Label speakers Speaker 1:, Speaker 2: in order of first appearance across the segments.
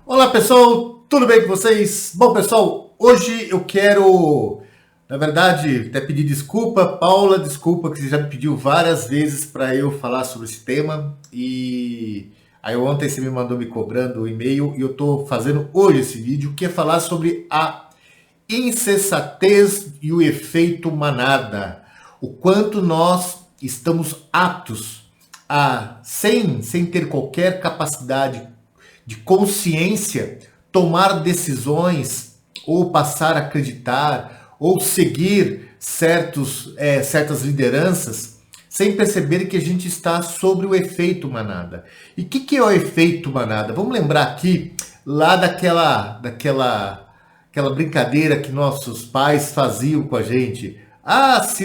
Speaker 1: Olá pessoal, tudo bem com vocês? Bom pessoal, hoje eu quero, na verdade, até pedir desculpa, Paula, desculpa que você já me pediu várias vezes para eu falar sobre esse tema e aí ontem você me mandou me cobrando o e-mail e eu estou fazendo hoje esse vídeo que é falar sobre a insensatez e o efeito manada, o quanto nós estamos aptos a, sem ter qualquer capacidade de consciência, tomar decisões ou passar a acreditar ou seguir certas lideranças sem perceber que a gente está sobre o efeito manada. E o que é o efeito manada? Vamos lembrar aqui lá daquela brincadeira que nossos pais faziam com a gente. Ah, se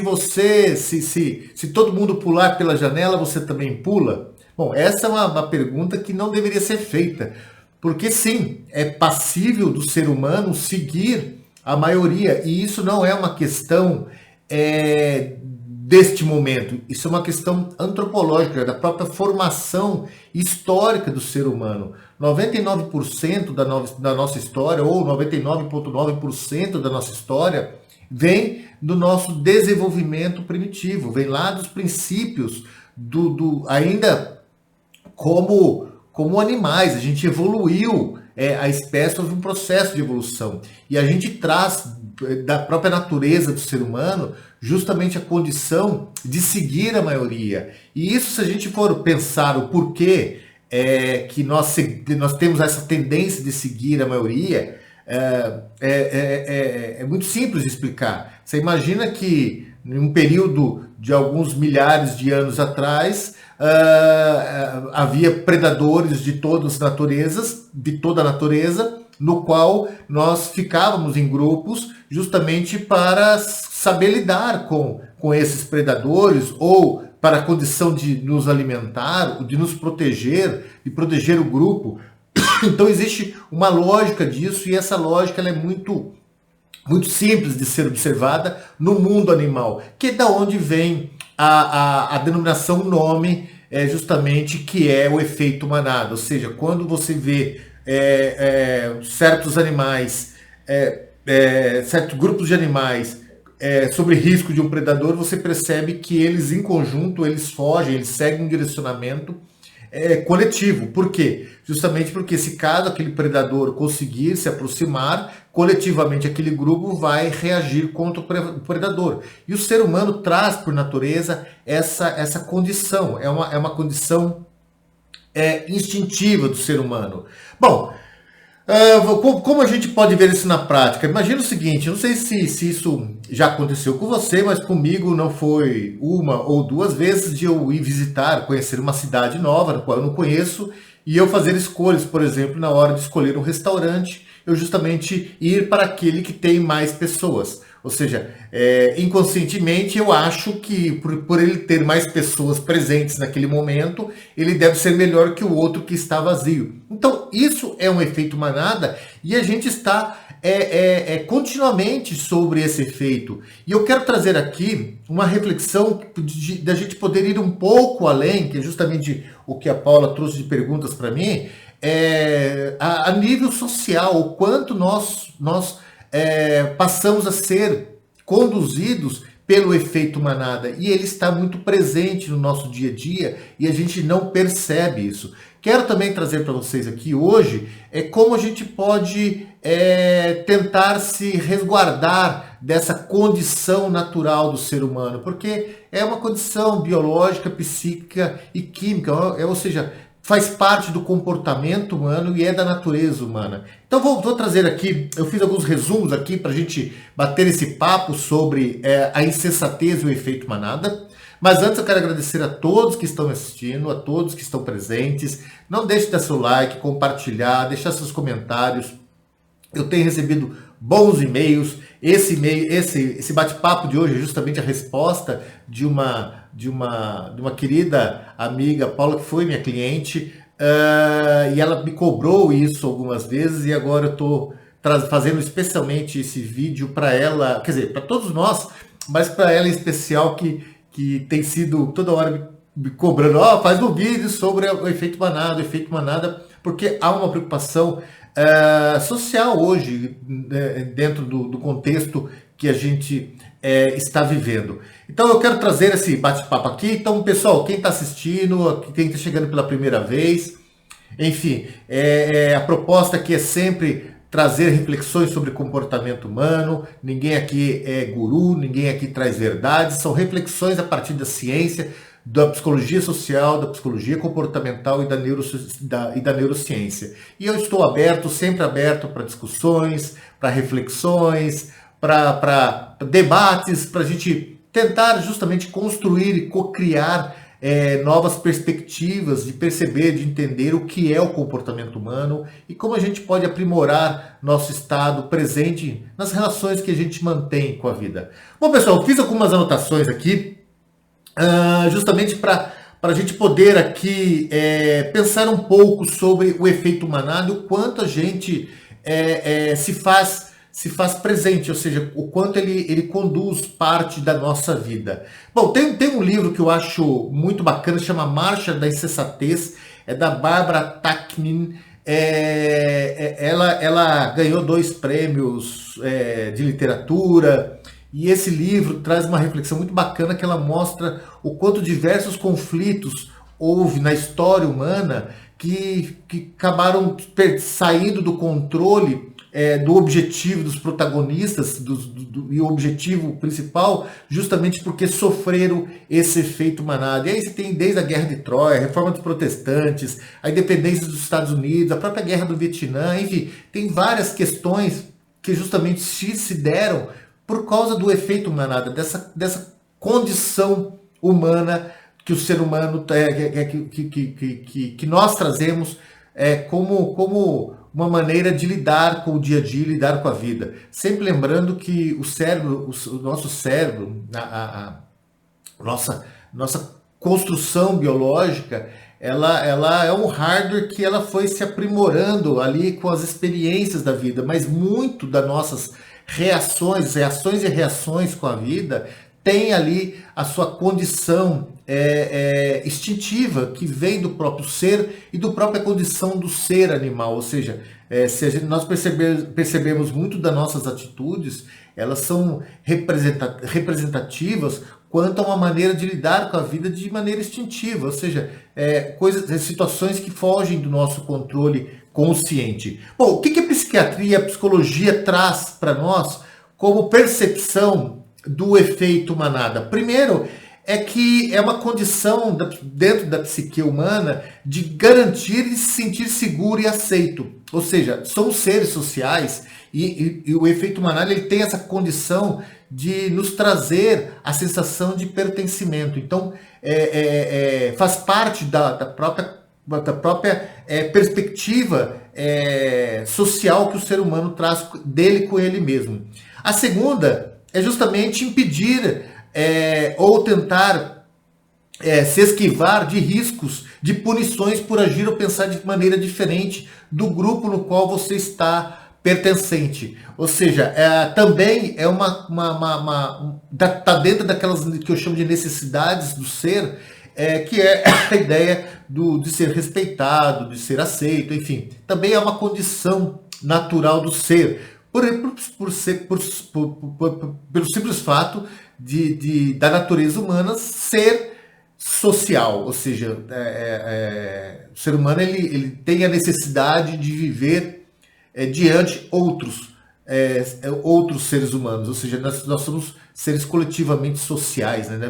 Speaker 1: todo mundo pular pela janela, você também pula? Bom, essa é uma pergunta que não deveria ser feita, porque sim, é passível do ser humano seguir a maioria, e isso não é uma questão deste momento, isso é uma questão antropológica, da própria formação histórica do ser humano. 99% da nossa história, ou 99,9% da nossa história, vem do nosso desenvolvimento primitivo, vem lá dos princípios ainda como animais. A gente evoluiu, a espécie houve um processo de evolução e a gente traz da própria natureza do ser humano justamente a condição de seguir a maioria. E isso, se a gente for pensar o porquê que nós temos essa tendência de seguir a maioria, é muito simples de explicar. Você imagina que em um período de alguns milhares de anos atrás, havia predadores de toda a natureza, no qual nós ficávamos em grupos justamente para saber lidar com esses predadores, ou para a condição de nos alimentar, de nos proteger, de proteger o grupo. Então existe uma lógica disso, e essa lógica ela é muito simples de ser observada no mundo animal, que é da onde vem a denominação nome, justamente, que é o efeito manada. Ou seja, quando você vê certos animais, certos grupos de animais sobre risco de um predador, você percebe que eles em conjunto, eles fogem, eles seguem um direcionamento coletivo. Por quê? Justamente porque, se caso aquele predador conseguir se aproximar, coletivamente aquele grupo vai reagir contra o predador. E o ser humano traz por natureza essa condição, é uma condição instintiva do ser humano. Bom, como a gente pode ver isso na prática? Imagina o seguinte, não sei se isso já aconteceu com você, mas comigo não foi uma ou duas vezes de eu ir visitar, conhecer uma cidade nova, na qual eu não conheço, e eu fazer escolhas, por exemplo, na hora de escolher um restaurante, eu justamente ir para aquele que tem mais pessoas. Ou seja, inconscientemente eu acho que por ele ter mais pessoas presentes naquele momento, ele deve ser melhor que o outro que está vazio. Então isso é um efeito manada, e a gente está continuamente sobre esse efeito. E eu quero trazer aqui uma reflexão da gente poder ir um pouco além, que é justamente o que a Paula trouxe de perguntas para mim, a nível social, o quanto nós passamos a ser conduzidos pelo efeito manada, e ele está muito presente no nosso dia a dia e a gente não percebe isso. Quero também trazer para vocês aqui hoje como a gente pode tentar se resguardar dessa condição natural do ser humano, porque é uma condição biológica, psíquica e química, ou seja, faz parte do comportamento humano e é da natureza humana. Então vou trazer aqui, eu fiz alguns resumos aqui para a gente bater esse papo sobre a insensatez e o efeito manada. Mas antes eu quero agradecer a todos que estão assistindo, a todos que estão presentes. Não deixe de dar seu like, compartilhar, deixar seus comentários. Eu tenho recebido bons e-mails. Esse bate-papo de hoje é justamente a resposta de uma querida amiga, Paula, que foi minha cliente, e ela me cobrou isso algumas vezes, e agora eu estou fazendo especialmente esse vídeo para ela, quer dizer, para todos nós, mas para ela em especial, que que tem sido toda hora me cobrando, ó, faz um vídeo sobre o efeito manada, porque há uma preocupação social hoje, né, dentro do contexto que a gente está vivendo. Então eu quero trazer esse bate-papo aqui. Então, pessoal, quem está assistindo, quem está chegando pela primeira vez, enfim, a proposta aqui é sempre trazer reflexões sobre comportamento humano. Ninguém aqui é guru, ninguém aqui traz verdades, são reflexões a partir da ciência, da psicologia social, da psicologia comportamental e da neurociência. E eu estou aberto, sempre aberto para discussões, para reflexões, para debates, para a gente tentar justamente construir e co-criar novas perspectivas de perceber, de entender o que é o comportamento humano e como a gente pode aprimorar nosso estado presente nas relações que a gente mantém com a vida. Bom, pessoal, eu fiz algumas anotações aqui, justamente para a gente poder aqui pensar um pouco sobre o efeito manada e o quanto a gente se faz presente, ou seja, o quanto ele conduz parte da nossa vida. Bom, tem um livro que eu acho muito bacana, chama Marcha da Insensatez, é da Barbara Tuchman. Ela ganhou 2 prêmios de literatura, e esse livro traz uma reflexão muito bacana que ela mostra o quanto diversos conflitos houve na história humana que acabaram saindo do controle do objetivo dos protagonistas e o objetivo principal, justamente porque sofreram esse efeito manada. E aí você tem desde a Guerra de Troia, a Reforma dos Protestantes, a independência dos Estados Unidos, a própria Guerra do Vietnã, enfim, tem várias questões que justamente se deram por causa do efeito manada, dessa condição humana que o ser humano, que nós trazemos como uma maneira de lidar com o dia a dia, lidar com a vida. Sempre lembrando que o cérebro, o nosso cérebro, a nossa construção biológica, ela é um hardware que ela foi se aprimorando ali com as experiências da vida, mas muito das nossas reações e reações com a vida tem ali a sua condição instintiva, que vem do próprio ser e da própria condição do ser animal. Ou seja, nós percebemos muito das nossas atitudes, elas são representativas quanto a uma maneira de lidar com a vida de maneira instintiva, ou seja, situações que fogem do nosso controle consciente. Bom, o que a psiquiatria, a psicologia traz para nós como percepção do efeito manada? Primeiro, é que é uma condição dentro da psique humana de garantir e se sentir seguro e aceito. Ou seja, somos seres sociais e o efeito manada ele tem essa condição de nos trazer a sensação de pertencimento. Então, faz parte da própria perspectiva social que o ser humano traz dele com ele mesmo. A segunda é justamente impedir ou tentar se esquivar de riscos, de punições por agir ou pensar de maneira diferente do grupo no qual você está pertencente. Ou seja, também tá dentro daquelas que eu chamo de necessidades do ser, que é a ideia de ser respeitado, de ser aceito, enfim. Também é uma condição natural do ser, pelo simples fato da natureza humana ser social, ou seja, o ser humano ele tem a necessidade de viver diante outros seres humanos, ou seja, nós somos seres coletivamente sociais, né?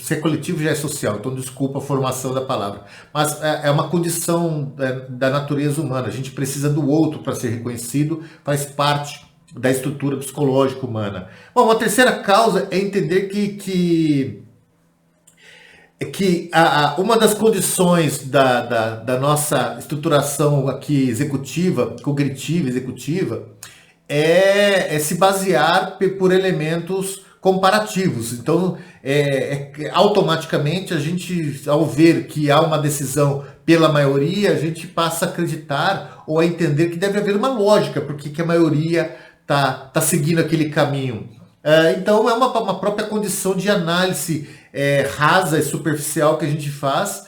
Speaker 1: Ser coletivo já é social, então desculpa a formação da palavra, mas é uma condição da natureza humana. A gente precisa do outro para ser reconhecido, faz parte da estrutura psicológica humana. Bom, uma terceira causa é entender que uma das condições da nossa estruturação aqui executiva, cognitiva, executiva, é se basear por elementos comparativos. Então, automaticamente, a gente, ao ver que há uma decisão pela maioria, a gente passa a acreditar ou a entender que deve haver uma lógica, porque que a maioria está seguindo aquele caminho. Então é uma própria condição de análise rasa e superficial que a gente faz,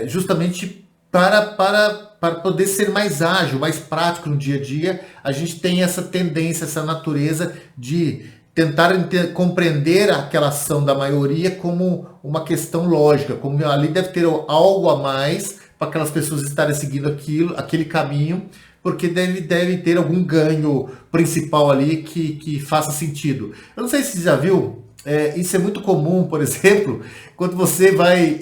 Speaker 1: justamente para poder ser mais ágil, mais prático no dia a dia. A gente tem essa tendência, essa natureza de tentar compreender aquela ação da maioria como uma questão lógica, como ali deve ter algo a mais para aquelas pessoas estarem seguindo aquele caminho, porque deve ter algum ganho principal ali que faça sentido. Eu não sei se você já viu, isso é muito comum, por exemplo, quando você vai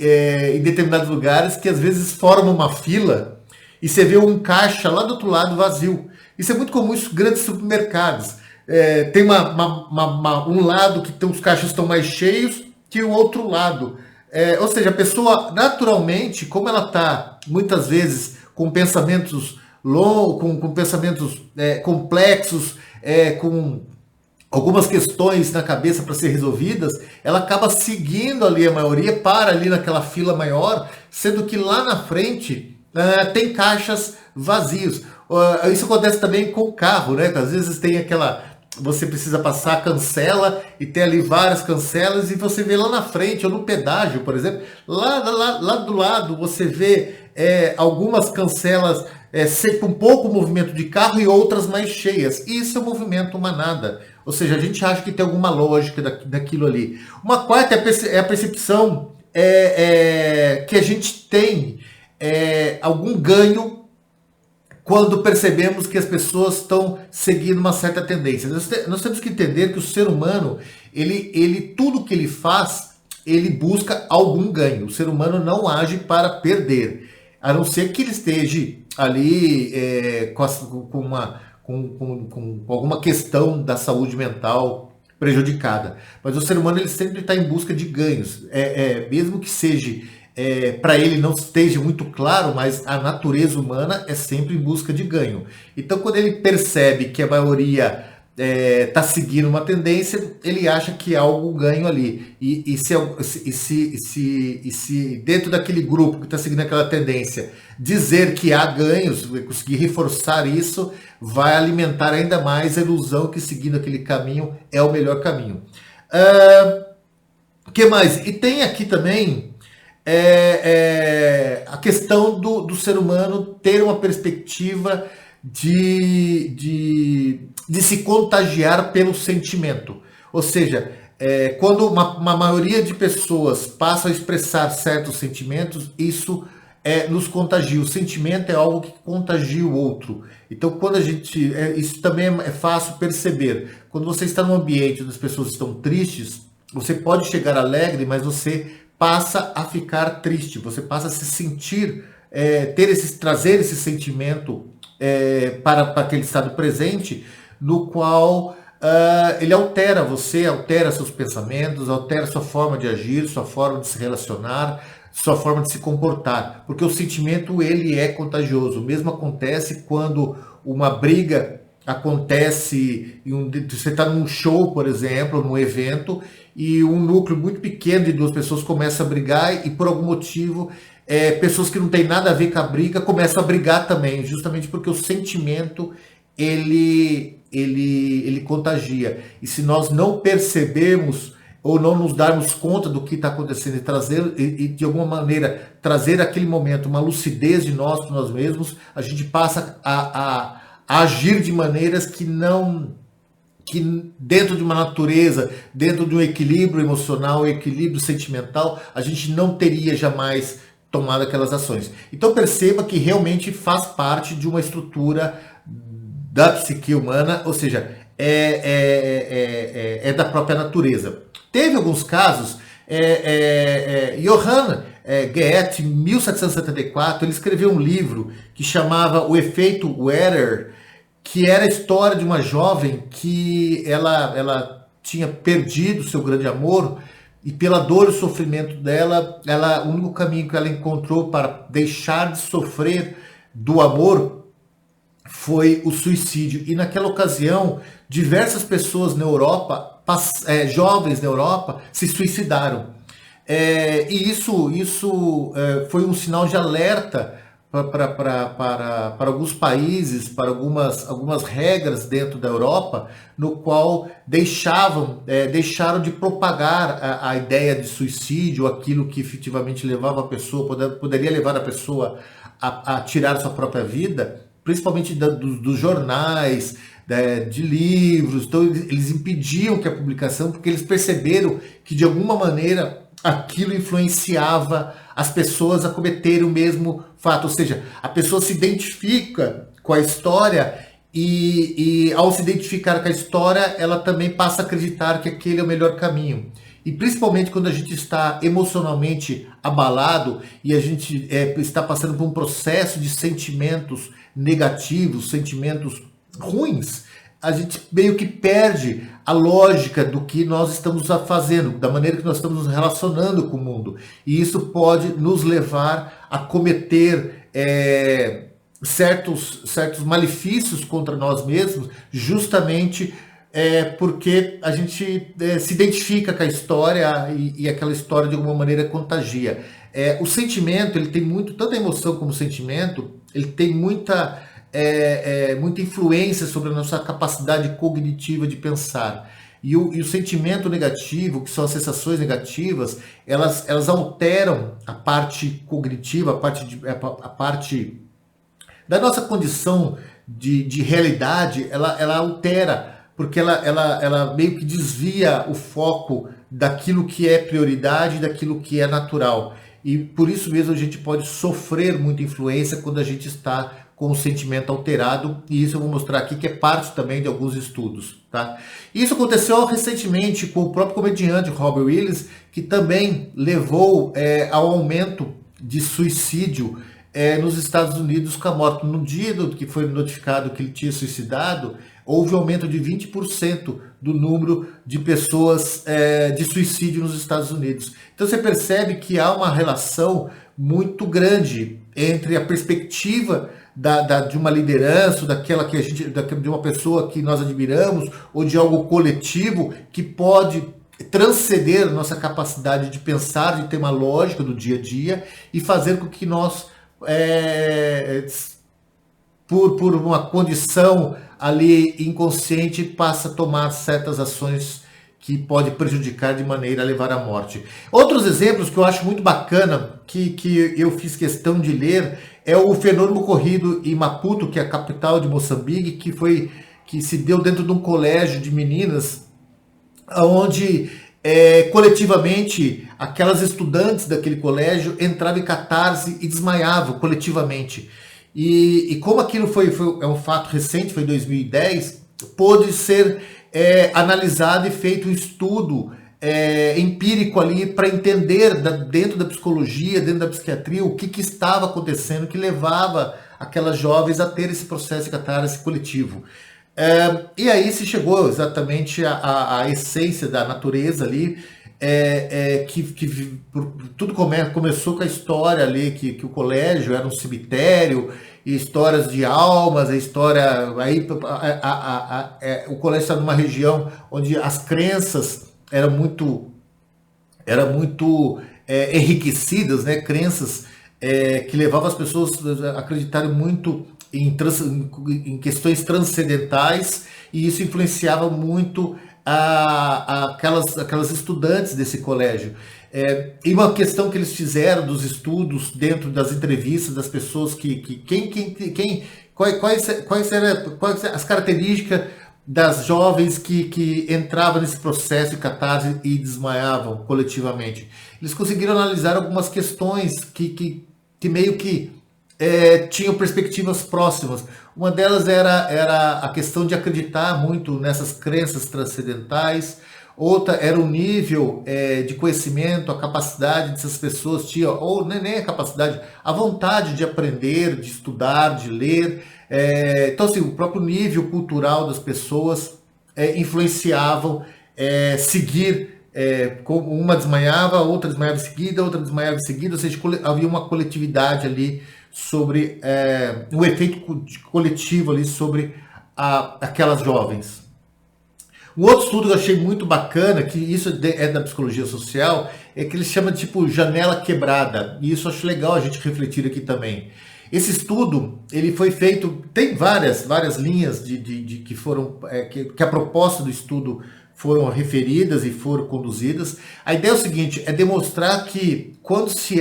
Speaker 1: em determinados lugares que às vezes forma uma fila e você vê um caixa lá do outro lado vazio. Isso é muito comum em grandes supermercados. Tem um lado que os caixas estão mais cheios que o outro lado. Ou seja, a pessoa naturalmente, como ela está muitas vezes com pensamentos longos, com pensamentos complexos, com algumas questões na cabeça para ser resolvidas, ela acaba seguindo ali a maioria, para ali naquela fila maior, sendo que lá na frente tem caixas vazios. Isso acontece também com o carro, né? Às vezes tem você precisa passar a cancela e tem ali várias cancelas e você vê lá na frente, ou no pedágio, por exemplo, lá do lado você vê algumas cancelas com pouco movimento de carro e outras mais cheias. Isso é um movimento manada. Ou seja, a gente acha que tem alguma lógica daquilo ali. Uma quarta é a percepção que a gente tem algum ganho quando percebemos que as pessoas estão seguindo uma certa tendência. Nós temos que entender que o ser humano, tudo que ele faz, ele busca algum ganho. O ser humano não age para perder, a não ser que ele esteja ali com alguma questão da saúde mental prejudicada. Mas o ser humano ele sempre está em busca de ganhos, mesmo que seja para ele não esteja muito claro, mas a natureza humana é sempre em busca de ganho. Então, quando ele percebe que a maioria está seguindo uma tendência, ele acha que há algum ganho ali. E se dentro daquele grupo que está seguindo aquela tendência dizer que há ganhos, conseguir reforçar isso, vai alimentar ainda mais a ilusão que seguindo aquele caminho é o melhor caminho. O que mais? E tem aqui também a questão do ser humano ter uma perspectiva de se contagiar pelo sentimento. Ou seja, quando uma maioria de pessoas passa a expressar certos sentimentos, isso nos contagia. O sentimento é algo que contagia o outro. Então, quando isso também é fácil perceber. Quando você está num ambiente onde as pessoas estão tristes, você pode chegar alegre, mas você passa a ficar triste, você passa a se sentir, trazer esse sentimento para aquele estado presente, no qual ele altera você, altera seus pensamentos, altera sua forma de agir, sua forma de se relacionar, sua forma de se comportar, porque o sentimento ele é contagioso. O mesmo acontece quando uma briga acontece, você está num show, por exemplo, num evento, e um núcleo muito pequeno de duas pessoas começa a brigar e por algum motivo pessoas que não tem nada a ver com a briga começam a brigar também, justamente porque o sentimento ele contagia. E se nós não percebermos ou não nos darmos conta do que está acontecendo e de alguma maneira trazer aquele momento uma lucidez de nós para nós mesmos, a gente passa a agir de maneiras que dentro de uma natureza, dentro de um equilíbrio emocional, equilíbrio sentimental, a gente não teria jamais tomado aquelas ações. Então perceba que realmente faz parte de uma estrutura da psique humana, ou seja, é da própria natureza. Teve alguns casos, Johann Goethe, em 1774, ele escreveu um livro que chamava O Efeito Werther, que era a história de uma jovem que ela tinha perdido seu grande amor e pela dor e sofrimento dela, o único caminho que ela encontrou para deixar de sofrer do amor foi o suicídio. E naquela ocasião, diversas pessoas na Europa, jovens na Europa, se suicidaram. E isso foi um sinal de alerta para alguns países, para algumas regras dentro da Europa, no qual deixaram de propagar a ideia de suicídio, aquilo que efetivamente levava a pessoa, poderia levar a pessoa a tirar sua própria vida, principalmente dos jornais, de livros. Então eles impediam que a publicação, porque eles perceberam que de alguma maneira aquilo influenciava as pessoas a cometerem o mesmo fato, ou seja, a pessoa se identifica com a história e ao se identificar com a história, ela também passa a acreditar que aquele é o melhor caminho. E principalmente quando a gente está emocionalmente abalado e a gente está passando por um processo de sentimentos negativos, sentimentos ruins, a gente meio que perde a lógica do que nós estamos fazendo, da maneira que nós estamos nos relacionando com o mundo. E isso pode nos levar a cometer certos malefícios contra nós mesmos, justamente porque a gente se identifica com a história e aquela história de alguma maneira contagia. O sentimento, ele tem tanto a emoção como o sentimento, ele tem muita influência sobre a nossa capacidade cognitiva de pensar. E o sentimento negativo, que são as sensações negativas, elas alteram a parte cognitiva, a parte da nossa condição de realidade, ela altera, porque ela meio que desvia o foco daquilo que é prioridade, daquilo que é natural. E por isso mesmo a gente pode sofrer muita influência quando a gente está com o sentimento alterado, e isso eu vou mostrar aqui que é parte também de alguns estudos, tá? Isso aconteceu recentemente com o próprio comediante Robin Williams, que também levou ao aumento de suicídio nos Estados Unidos com a morte. No dia que foi notificado que ele tinha suicidado, houve um aumento de 20% do número de pessoas de suicídio nos Estados Unidos. Então você percebe que há uma relação muito grande entre a perspectiva de uma liderança, de uma pessoa que nós admiramos, ou de algo coletivo que pode transcender a nossa capacidade de pensar, de ter uma lógica do dia a dia e fazer com que nós, por uma condição ali inconsciente, passe a tomar certas ações que pode prejudicar de maneira a levar à morte. Outros exemplos que eu acho muito bacana, que eu fiz questão de ler, é o fenômeno ocorrido em Maputo, que é a capital de Moçambique, que se deu dentro de um colégio de meninas, onde coletivamente aquelas estudantes daquele colégio entravam em catarse e desmaiavam coletivamente. E como aquilo é um fato recente, foi em 2010, pôde ser analisado e feito um estudo empírico ali para entender dentro da psicologia, dentro da psiquiatria, o que estava acontecendo que levava aquelas jovens a ter esse processo de catarse coletivo. E aí se chegou exatamente à essência da natureza ali, que tudo começou com a história ali, que o colégio era um cemitério, e histórias de almas, a história... Aí o colégio está numa região onde as crenças eram muito enriquecidas, né? Crenças que levavam as pessoas a acreditarem muito em questões transcendentais, e isso influenciava muito aquelas estudantes desse colégio. E uma questão que eles fizeram dos estudos, dentro das entrevistas das pessoas, quais eram as características das jovens que entravam nesse processo de catarse e desmaiavam coletivamente. Eles conseguiram analisar algumas questões que meio que tinham perspectivas próximas. Uma delas era a questão de acreditar muito nessas crenças transcendentais. Outra era o nível de conhecimento, a capacidade dessas pessoas tinham, ou nem a capacidade, a vontade de aprender, de estudar, de ler. Então, assim, o próprio nível cultural das pessoas influenciavam seguir. Uma desmaiava, outra desmaiava em seguida, outra desmaiava em seguida, ou seja, havia uma coletividade ali sobre o efeito coletivo ali sobre aquelas jovens. Um outro estudo que eu achei muito bacana, que isso é da psicologia social, é que eles chamam de tipo janela quebrada, e isso eu acho legal a gente refletir aqui também. Esse estudo, ele foi feito, tem várias linhas que foram, que a proposta do estudo foram referidas e foram conduzidas. A ideia é o seguinte, é demonstrar que quando se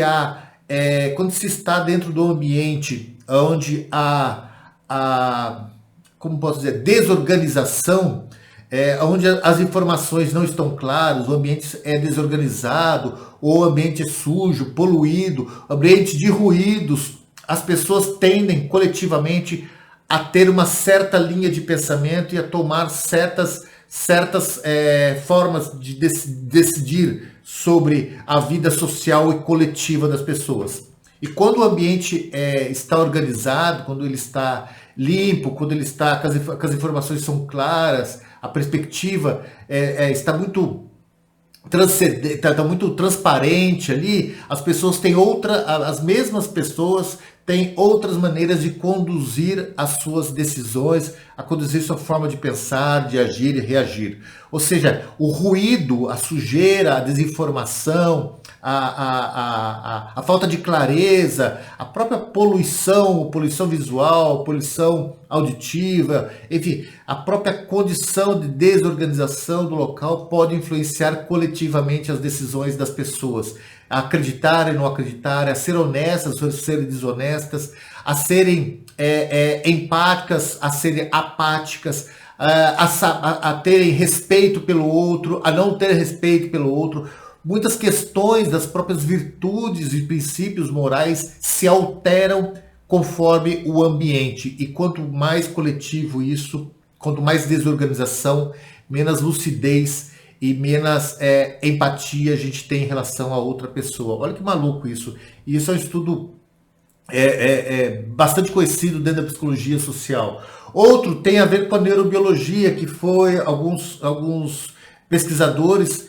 Speaker 1: está dentro do ambiente onde como posso dizer, desorganização, onde as informações não estão claras, o ambiente é desorganizado, ou o ambiente é sujo, poluído, ambiente de ruídos, as pessoas tendem coletivamente a ter uma certa linha de pensamento e a tomar certas formas de decidir sobre a vida social e coletiva das pessoas. E quando o ambiente está organizado, quando ele está limpo, quando ele está, que as informações são claras, a perspectiva está muito está muito transparente ali, as mesmas pessoas têm outras maneiras de conduzir as suas decisões, a conduzir sua forma de pensar, de agir e reagir. Ou seja, o ruído, a sujeira, a desinformação, a falta de clareza, a própria poluição visual, poluição auditiva, enfim, a própria condição de desorganização do local pode influenciar coletivamente as decisões das pessoas, a acreditarem, não acreditarem, a ser honestas, a serem desonestas, a serem empáticas, a serem apáticas, a terem respeito pelo outro, a não ter respeito pelo outro. Muitas questões das próprias virtudes e princípios morais se alteram conforme o ambiente. E quanto mais coletivo isso, quanto mais desorganização, menos lucidez e menos empatia a gente tem em relação a outra pessoa. Olha que maluco isso. E isso é um estudo bastante conhecido dentro da psicologia social. Outro tem a ver com a neurobiologia, que foi alguns pesquisadores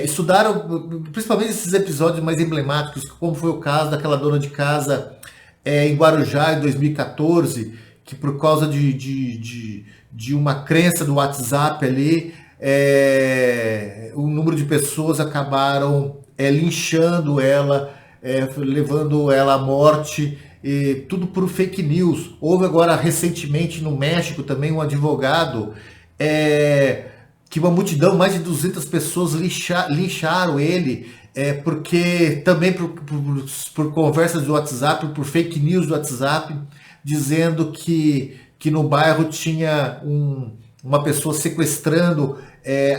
Speaker 1: estudaram principalmente esses episódios mais emblemáticos, como foi o caso daquela dona de casa em Guarujá em 2014, que por causa de uma crença do WhatsApp ali, o número de pessoas acabaram linchando ela, levando ela à morte, tudo por fake news. Houve agora recentemente no México também um advogado que uma multidão, mais de 200 pessoas lincharam ele, porque também por conversas do WhatsApp, por fake news do WhatsApp, dizendo que no bairro tinha uma pessoa sequestrando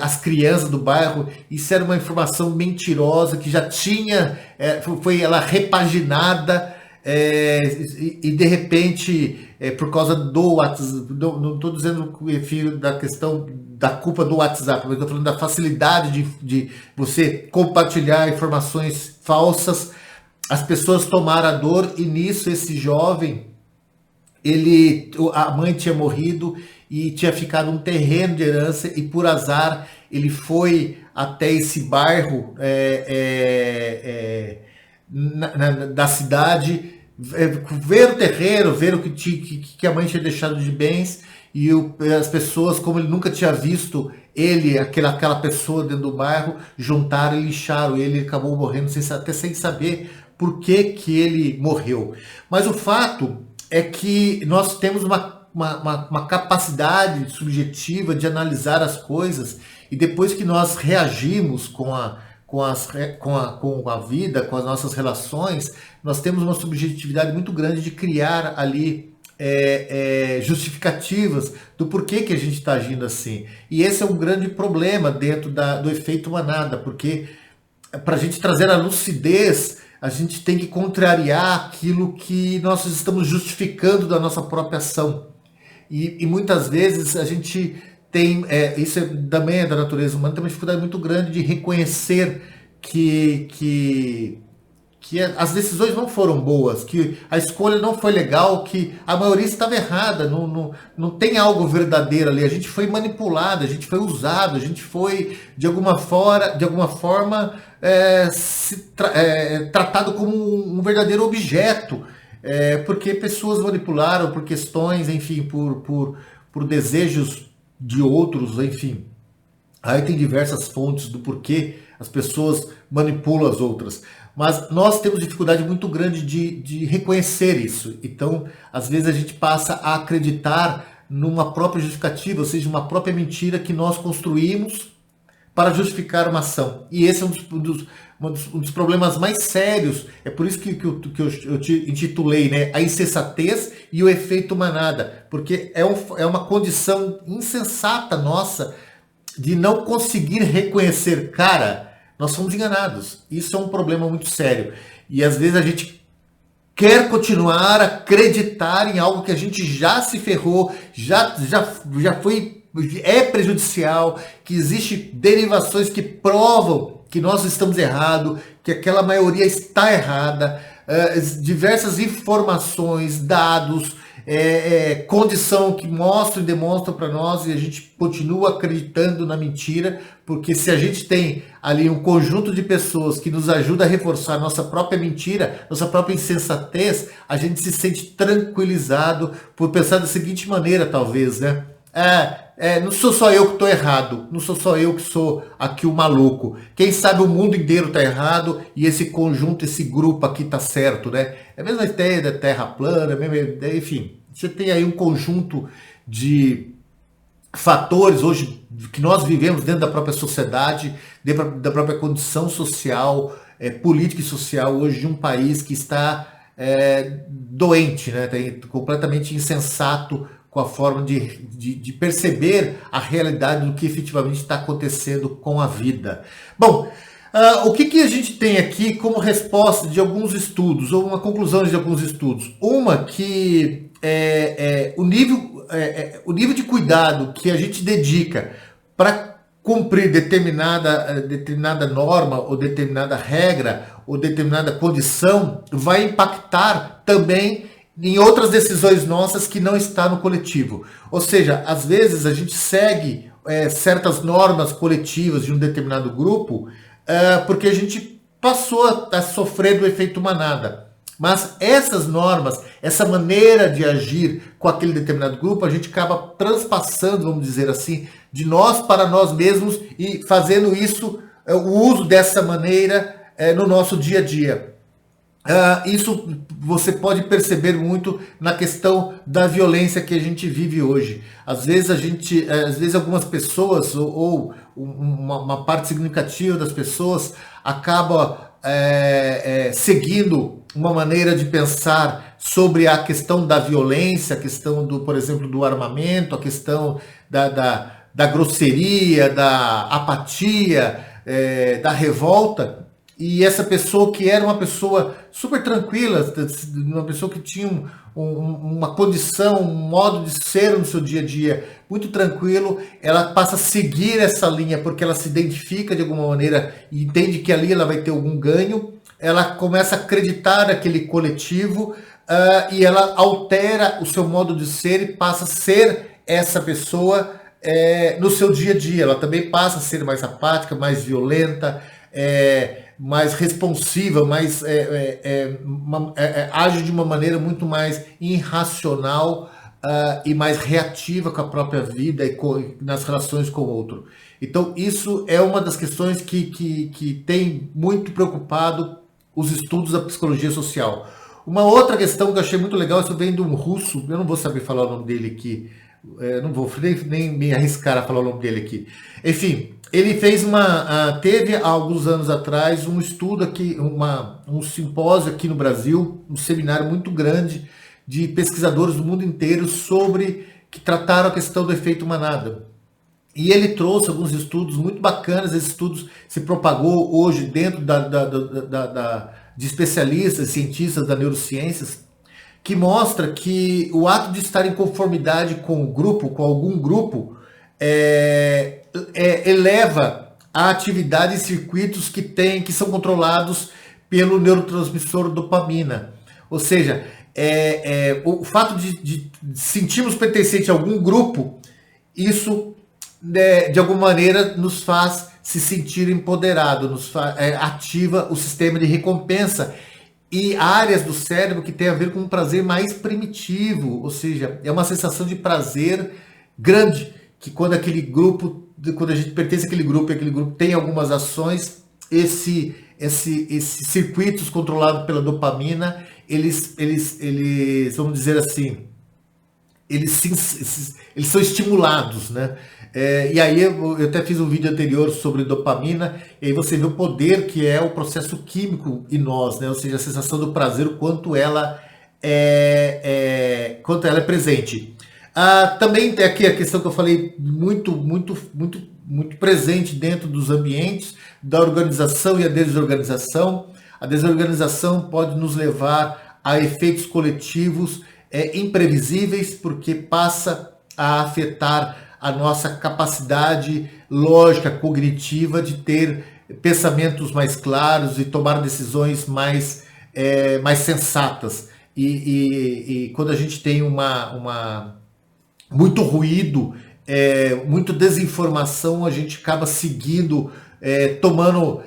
Speaker 1: as crianças do bairro. Isso era uma informação mentirosa que já tinha, foi ela repaginada, e de repente, por causa do WhatsApp, não estou dizendo enfim, da questão da culpa do WhatsApp, mas estou falando da facilidade de você compartilhar informações falsas, as pessoas tomaram a dor, e nisso esse jovem, a mãe tinha morrido e tinha ficado um terreno de herança, e por azar ele foi até esse bairro da cidade, ver o terreno, ver o que a mãe tinha deixado de bens, e as pessoas, como ele nunca tinha visto aquela pessoa dentro do bairro, juntaram e lixaram ele acabou morrendo até sem saber por que ele morreu. Mas o fato é que nós temos uma capacidade subjetiva de analisar as coisas, e depois que nós reagimos com a vida, com as nossas relações, nós temos uma subjetividade muito grande de criar ali justificativas do porquê que a gente está agindo assim. E esse é um grande problema dentro do efeito manada, porque para a gente trazer a lucidez, a gente tem que contrariar aquilo que nós estamos justificando da nossa própria ação. E muitas vezes a gente tem, isso também é da natureza humana, tem uma dificuldade muito grande de reconhecer que as decisões não foram boas, que a escolha não foi legal, que a maioria estava errada, não tem algo verdadeiro ali, a gente foi manipulado, a gente foi usado, a gente foi de alguma forma tratado como um verdadeiro objeto, porque pessoas manipularam por questões, enfim, por desejos de outros, enfim. Aí tem diversas fontes do porquê as pessoas manipulam as outras. Mas nós temos dificuldade muito grande de reconhecer isso. Então, às vezes a gente passa a acreditar numa própria justificativa, ou seja, uma própria mentira que nós construímos para justificar uma ação. E esse é um dos problemas mais sérios. É por isso que eu te intitulei, né, a insensatez e o efeito manada. Porque é uma condição insensata nossa de não conseguir reconhecer, cara, nós somos enganados. Isso é um problema muito sério. E às vezes a gente quer continuar a acreditar em algo que a gente já se ferrou, já foi, é prejudicial, que existe derivações que provam que nós estamos errados, que aquela maioria está errada, diversas informações, dados, condição que mostram e demonstram para nós, e a gente continua acreditando na mentira, porque se a gente tem ali um conjunto de pessoas que nos ajuda a reforçar nossa própria mentira, nossa própria insensatez, a gente se sente tranquilizado por pensar da seguinte maneira, talvez, né? Não sou só eu que estou errado, não sou só eu que sou aqui o maluco. Quem sabe o mundo inteiro está errado e esse conjunto, esse grupo aqui está certo, né? É a mesma ideia da Terra plana, a mesma ideia, enfim. Você tem aí um conjunto de fatores hoje que nós vivemos dentro da própria sociedade, dentro da própria condição social, política e social hoje de um país que está doente, né? Completamente insensato com a forma de perceber a realidade do que efetivamente está acontecendo com a vida. Bom, o que a gente tem aqui como resposta de alguns estudos, ou uma conclusão de alguns estudos? Uma que o nível de cuidado que a gente dedica para cumprir determinada norma, ou determinada regra, ou determinada condição, vai impactar também em outras decisões nossas que não está no coletivo. Ou seja, às vezes a gente segue certas normas coletivas de um determinado grupo porque a gente passou a sofrer do efeito manada. Mas essas normas, essa maneira de agir com aquele determinado grupo, a gente acaba transpassando, vamos dizer assim, de nós para nós mesmos e fazendo isso, o uso dessa maneira no nosso dia a dia. Isso você pode perceber muito na questão da violência que a gente vive hoje. Às vezes algumas pessoas ou uma parte significativa das pessoas acaba seguindo uma maneira de pensar sobre a questão da violência, a questão por exemplo, do armamento, a questão da grosseria, da apatia, da revolta. E essa pessoa que era uma pessoa super tranquila, uma pessoa que tinha uma condição, um modo de ser no seu dia a dia muito tranquilo, ela passa a seguir essa linha porque ela se identifica de alguma maneira e entende que ali ela vai ter algum ganho, ela começa a acreditar naquele coletivo e ela altera o seu modo de ser e passa a ser essa pessoa no seu dia a dia. Ela também passa a ser mais apática, mais violenta, mais responsiva, age de uma maneira muito mais irracional e mais reativa com a própria vida e nas relações com o outro. Então isso é uma das questões que tem muito preocupado os estudos da psicologia social. Uma outra questão que eu achei muito legal, isso vem de um russo, eu não vou saber falar o nome dele aqui, não vou nem me arriscar a falar o nome dele aqui. Enfim, ele fez teve há alguns anos atrás um estudo aqui, um simpósio aqui no Brasil, um seminário muito grande de pesquisadores do mundo inteiro que trataram a questão do efeito manada. E ele trouxe alguns estudos muito bacanas, esses estudos se propagou hoje dentro de especialistas, cientistas da neurociências, que mostra que o ato de estar em conformidade com o grupo, com algum grupo, eleva a atividade em circuitos que são controlados pelo neurotransmissor dopamina. Ou seja, o fato de sentirmos pertencente a algum grupo, isso de alguma maneira nos faz se sentir empoderado, ativa o sistema de recompensa e áreas do cérebro que tem a ver com um prazer mais primitivo, ou seja, é uma sensação de prazer grande, que quando a gente pertence àquele grupo e aquele grupo tem algumas ações, esses circuitos controlados pela dopamina, eles vamos dizer assim, eles são estimulados, né? E aí eu até fiz um vídeo anterior sobre dopamina, e aí você vê o poder que é o processo químico em nós, né? Ou seja, a sensação do prazer, o quanto ela é presente. Também tem aqui a questão que eu falei muito presente dentro dos ambientes, da organização e a desorganização. A desorganização pode nos levar a efeitos coletivos imprevisíveis, porque passa a afetar a nossa capacidade lógica, cognitiva de ter pensamentos mais claros e tomar decisões mais sensatas. E quando a gente tem muito ruído, muita desinformação, a gente acaba seguindo,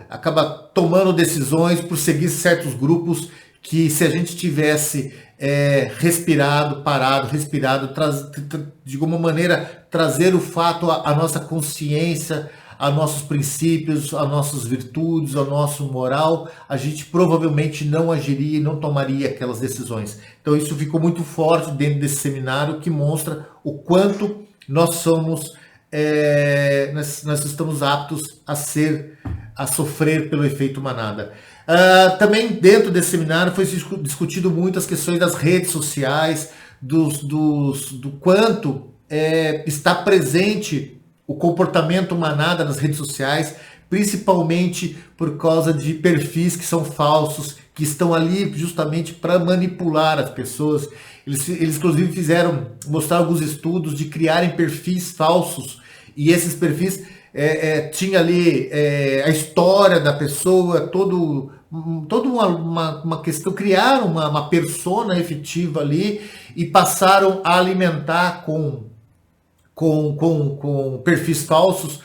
Speaker 1: acaba tomando decisões por seguir certos grupos que, se a gente tivesse respirado, parado, de alguma maneira trazer o fato à nossa consciência, a nossos princípios, a nossas virtudes, ao nosso moral, a gente provavelmente não agiria e não tomaria aquelas decisões. Então isso ficou muito forte dentro desse seminário, que mostra o quanto nós somos, nós estamos aptos a sofrer pelo efeito manada. Também dentro desse seminário foi discutido muito as questões das redes sociais, do quanto está presente o comportamento manada nas redes sociais, principalmente por causa de perfis que são falsos, que estão ali justamente para manipular as pessoas. Eles inclusive mostrar alguns estudos de criarem perfis falsos, e esses perfis tinha ali a história da pessoa, toda uma questão, criaram uma persona efetiva ali e passaram a alimentar com perfis falsos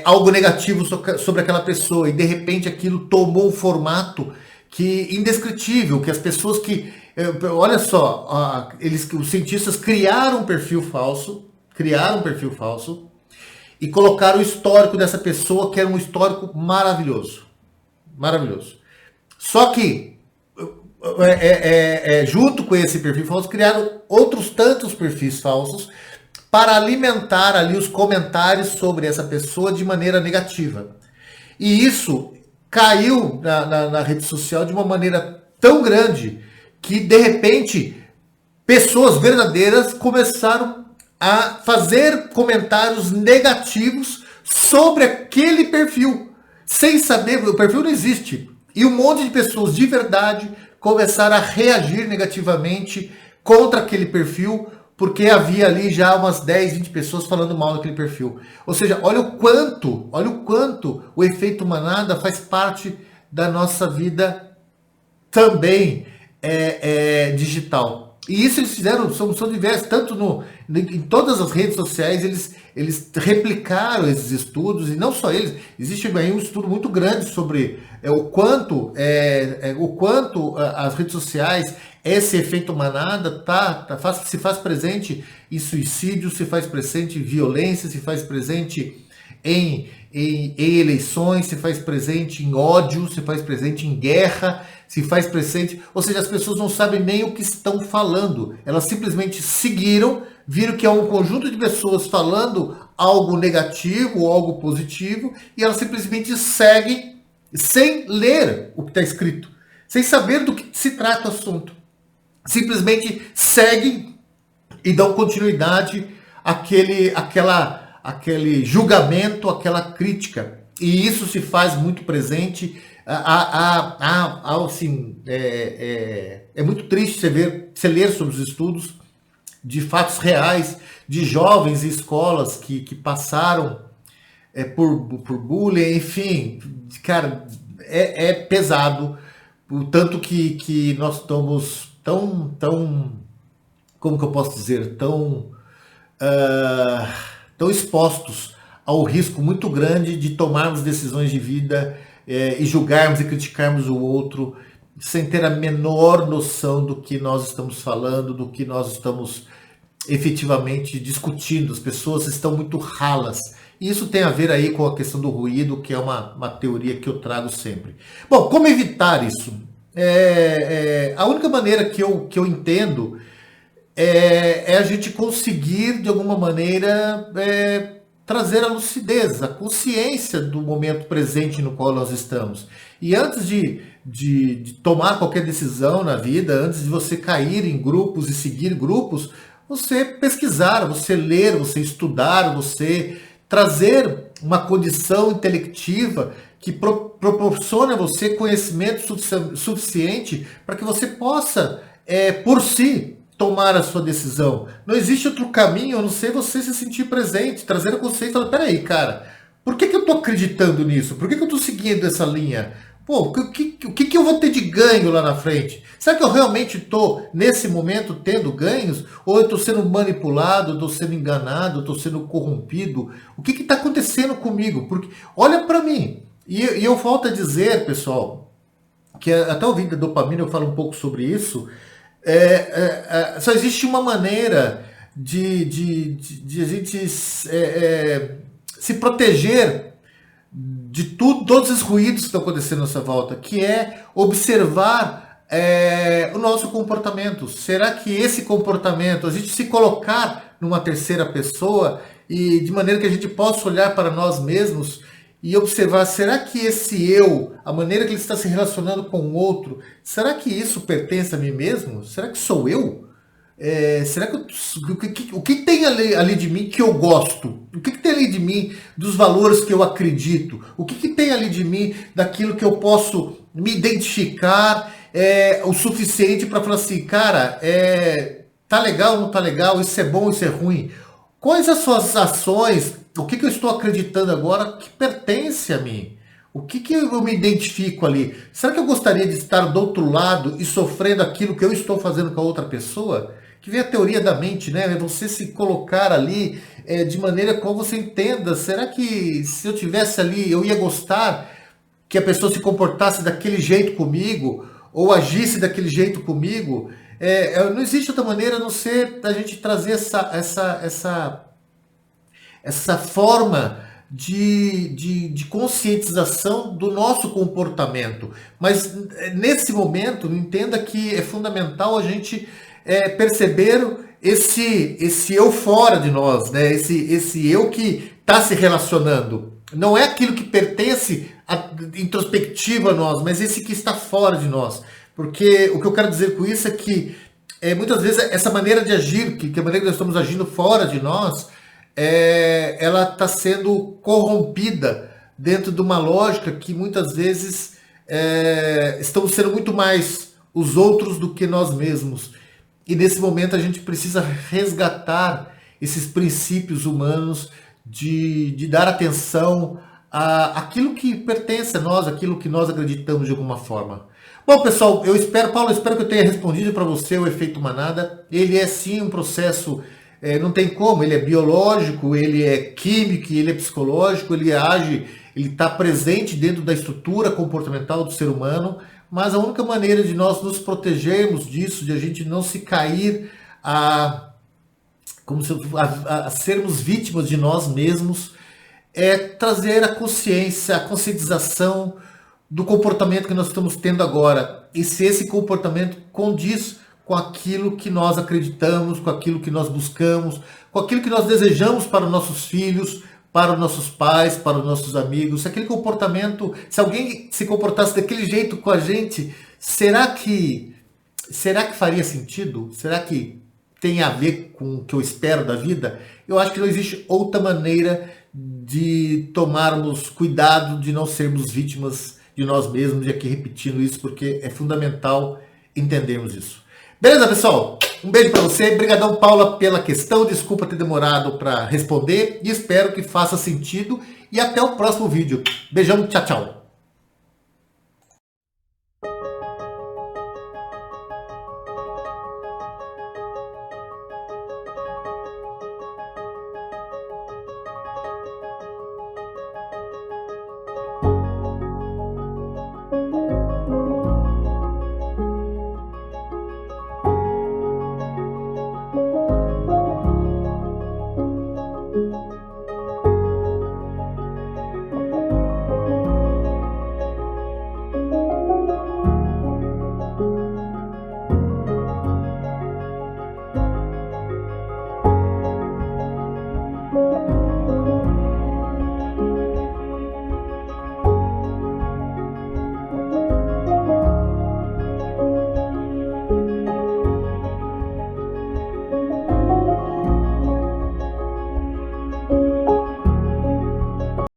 Speaker 1: algo negativo sobre aquela pessoa, e de repente aquilo tomou um formato indescritível, que as pessoas olha só, os cientistas criaram um perfil falso e colocaram o histórico dessa pessoa, que era um histórico maravilhoso. Só que, junto com esse perfil falso, criaram outros tantos perfis falsos para alimentar ali os comentários sobre essa pessoa de maneira negativa. E isso caiu na rede social de uma maneira tão grande que, de repente, pessoas verdadeiras começaram a fazer comentários negativos sobre aquele perfil, sem saber que o perfil não existe. E um monte de pessoas de verdade começaram a reagir negativamente contra aquele perfil, porque havia ali já umas 10, 20 pessoas falando mal daquele perfil. Ou seja, olha o quanto o efeito manada faz parte da nossa vida também digital. E isso eles fizeram, são diversos, tanto em todas as redes sociais, eles replicaram esses estudos, e não só eles, existe aí um estudo muito grande sobre o quanto as redes sociais, esse efeito manada se faz presente em suicídio, se faz presente em violência, se faz presente em eleições, se faz presente em ódio, se faz presente em guerra, se faz presente, ou seja, as pessoas não sabem nem o que estão falando, elas simplesmente seguiram, viram que é um conjunto de pessoas falando algo negativo ou algo positivo, e elas simplesmente seguem sem ler o que está escrito, sem saber do que se trata o assunto, simplesmente seguem e dão continuidade àquele julgamento, àquela crítica. E isso se faz muito presente. Assim, é muito triste você ler sobre os estudos de fatos reais de jovens e escolas que passaram por bullying, enfim, cara, é pesado, o tanto que nós estamos tão, como que eu posso dizer, tão expostos ao risco muito grande de tomarmos decisões de vida e julgarmos e criticarmos o outro sem ter a menor noção do que nós estamos falando, do que nós estamos efetivamente discutindo, as pessoas estão muito ralas. E isso tem a ver aí com a questão do ruído, que é uma teoria que eu trago sempre. Bom, como evitar isso? A única maneira que eu entendo a gente conseguir, de alguma maneira, trazer a lucidez, a consciência do momento presente no qual nós estamos. E antes de tomar qualquer decisão na vida, antes de você cair em grupos e seguir grupos, você pesquisar, você ler, você estudar, você trazer uma condição intelectiva que proporcione a você conhecimento suficiente para que você possa, por si, tomar a sua decisão. Não existe outro caminho a não ser você se sentir presente, trazer a consciência e falar, peraí, cara, por que eu estou acreditando nisso? Por que eu estou seguindo essa linha? Pô, o que eu vou ter de ganho lá na frente? Será que eu realmente estou, nesse momento, tendo ganhos? Ou eu estou sendo manipulado, estou sendo enganado, estou sendo corrompido? O que está acontecendo comigo? Porque, olha para mim. E eu volto a dizer, pessoal, que até o vídeo da dopamina eu falo um pouco sobre isso. Só existe uma maneira de a gente se proteger de tudo, todos os ruídos que estão acontecendo à nossa volta, que é observar o nosso comportamento. Será que esse comportamento, a gente se colocar numa terceira pessoa e de maneira que a gente possa olhar para nós mesmos e observar, será que esse eu, a maneira que ele está se relacionando com o outro, será que isso pertence a mim mesmo? Será que sou eu? Será que o que tem ali de mim que eu gosto? O que tem ali de mim dos valores que eu acredito? O que tem ali de mim daquilo que eu posso me identificar o suficiente para falar assim, cara, tá legal ou não tá legal? Isso é bom, isso é ruim? Quais as suas ações? O que eu estou acreditando agora que pertence a mim? O que eu me identifico ali? Será que eu gostaria de estar do outro lado e sofrendo aquilo que eu estou fazendo com a outra pessoa? Que vem a teoria da mente, né? É você se colocar ali de maneira como você entenda. Será que se eu tivesse ali, eu ia gostar que a pessoa se comportasse daquele jeito comigo? Ou agisse daquele jeito comigo? Não existe outra maneira a não ser a gente trazer essa forma de conscientização do nosso comportamento. Mas nesse momento, entenda que é fundamental a gente perceber esse eu fora de nós, né? Esse eu que está se relacionando. Não é aquilo que pertence introspectivo a nós, mas esse que está fora de nós. Porque o que eu quero dizer com isso é que muitas vezes essa maneira de agir, que a maneira que nós estamos agindo fora de nós, ela está sendo corrompida dentro de uma lógica que muitas vezes estamos sendo muito mais os outros do que nós mesmos. E nesse momento a gente precisa resgatar esses princípios humanos de dar atenção àquilo que pertence a nós, aquilo que nós acreditamos de alguma forma. Bom, pessoal, Paulo, eu espero que eu tenha respondido para você o efeito manada. Ele é sim um processo, não tem como, ele é biológico, ele é químico, ele é psicológico, ele age, ele está presente dentro da estrutura comportamental do ser humano, mas a única maneira de nós nos protegermos disso, de a gente não se cair a sermos vítimas de nós mesmos, é trazer a consciência, a conscientização do comportamento que nós estamos tendo agora. E se esse comportamento condiz com aquilo que nós acreditamos, com aquilo que nós buscamos, com aquilo que nós desejamos para os nossos filhos, para os nossos pais, para os nossos amigos. Se aquele comportamento, se alguém se comportasse daquele jeito com a gente, será que faria sentido? Será que tem a ver com o que eu espero da vida? Eu acho que não existe outra maneira de tomarmos cuidado de não sermos vítimas de nós mesmos, e aqui repetindo isso, porque é fundamental entendermos isso. Beleza, pessoal? Um beijo para você. Obrigadão, Paula, pela questão. Desculpa ter demorado para responder e espero que faça sentido. E até o próximo vídeo. Beijão, tchau, tchau.